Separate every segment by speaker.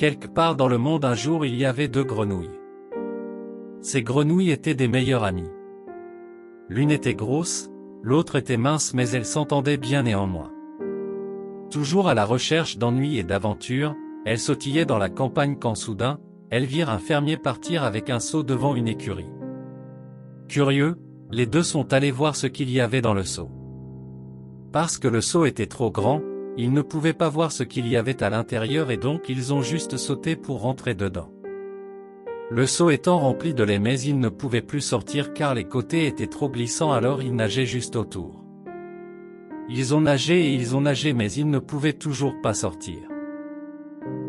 Speaker 1: Quelque part dans le monde un jour il y avait 2 grenouilles. Ces grenouilles étaient des meilleures amies. L'une était grosse, l'autre était mince mais elles s'entendaient bien néanmoins. Toujours à la recherche d'ennuis et d'aventures, elles sautillaient dans la campagne quand soudain, elles virent un fermier partir avec un seau devant une écurie. Curieux, les deux sont allés voir ce qu'il y avait dans le seau. Parce que le seau était trop grand, ils ne pouvaient pas voir ce qu'il y avait à l'intérieur et donc ils ont juste sauté pour rentrer dedans. Le seau étant rempli de lait mais ils ne pouvaient plus sortir car les côtés étaient trop glissants alors ils nageaient juste autour. Ils ont nagé et ils ont nagé mais ils ne pouvaient toujours pas sortir.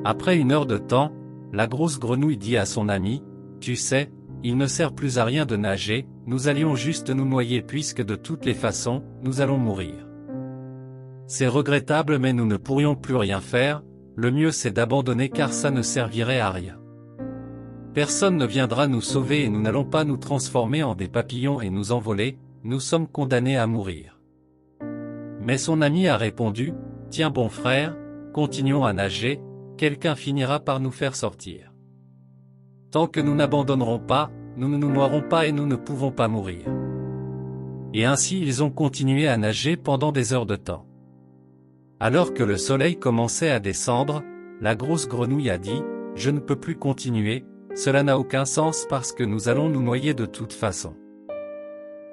Speaker 1: Après 1 heure de temps, la grosse grenouille dit à son ami, « Tu sais, il ne sert plus à rien de nager, nous allions juste nous noyer puisque de toutes les façons, nous allons mourir. C'est regrettable mais nous ne pourrions plus rien faire, le mieux c'est d'abandonner car ça ne servirait à rien. Personne ne viendra nous sauver et nous n'allons pas nous transformer en des papillons et nous envoler, nous sommes condamnés à mourir. » Mais son ami a répondu, « Tiens bon frère, continuons à nager, quelqu'un finira par nous faire sortir. Tant que nous n'abandonnerons pas, nous ne nous noierons pas et nous ne pouvons pas mourir. » Et ainsi ils ont continué à nager pendant des heures de temps. Alors que le soleil commençait à descendre, la grosse grenouille a dit, « Je ne peux plus continuer, cela n'a aucun sens parce que nous allons nous noyer de toute façon. »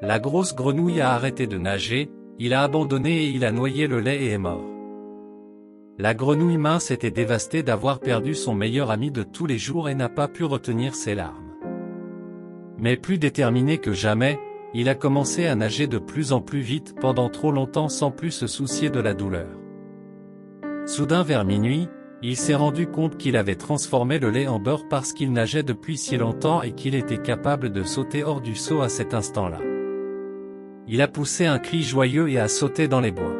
Speaker 1: La grosse grenouille a arrêté de nager, il a abandonné et il a noyé le lait et est mort. La grenouille mince était dévastée d'avoir perdu son meilleur ami de tous les jours et n'a pas pu retenir ses larmes. Mais plus déterminé que jamais, il a commencé à nager de plus en plus vite pendant trop longtemps sans plus se soucier de la douleur. Soudain vers minuit, il s'est rendu compte qu'il avait transformé le lait en beurre parce qu'il nageait depuis si longtemps et qu'il était capable de sauter hors du seau à cet instant-là. Il a poussé un cri joyeux et a sauté dans les bois.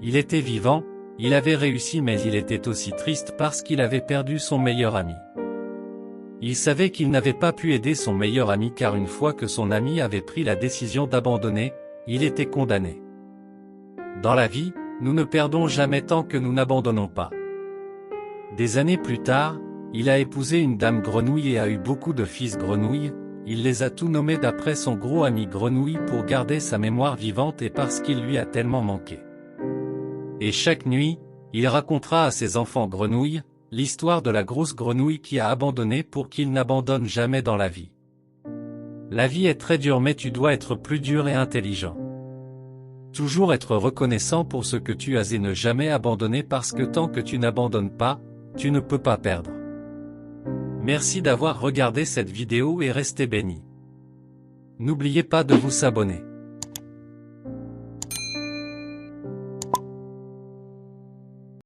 Speaker 1: Il était vivant, il avait réussi mais il était aussi triste parce qu'il avait perdu son meilleur ami. Il savait qu'il n'avait pas pu aider son meilleur ami car une fois que son ami avait pris la décision d'abandonner, il était condamné. Dans la vie, nous ne perdons jamais tant que nous n'abandonnons pas. Des années plus tard, il a épousé une dame grenouille et a eu beaucoup de fils grenouilles, il les a tous nommés d'après son gros ami grenouille pour garder sa mémoire vivante et parce qu'il lui a tellement manqué. Et chaque nuit, il racontera à ses enfants grenouilles, l'histoire de la grosse grenouille qui a abandonné pour qu'il n'abandonne jamais dans la vie. La vie est très dure mais tu dois être plus dur et intelligent. Toujours être reconnaissant pour ce que tu as et ne jamais abandonner parce que tant que tu n'abandonnes pas, tu ne peux pas perdre. Merci d'avoir regardé cette vidéo et restez bénis. N'oubliez pas de vous abonner.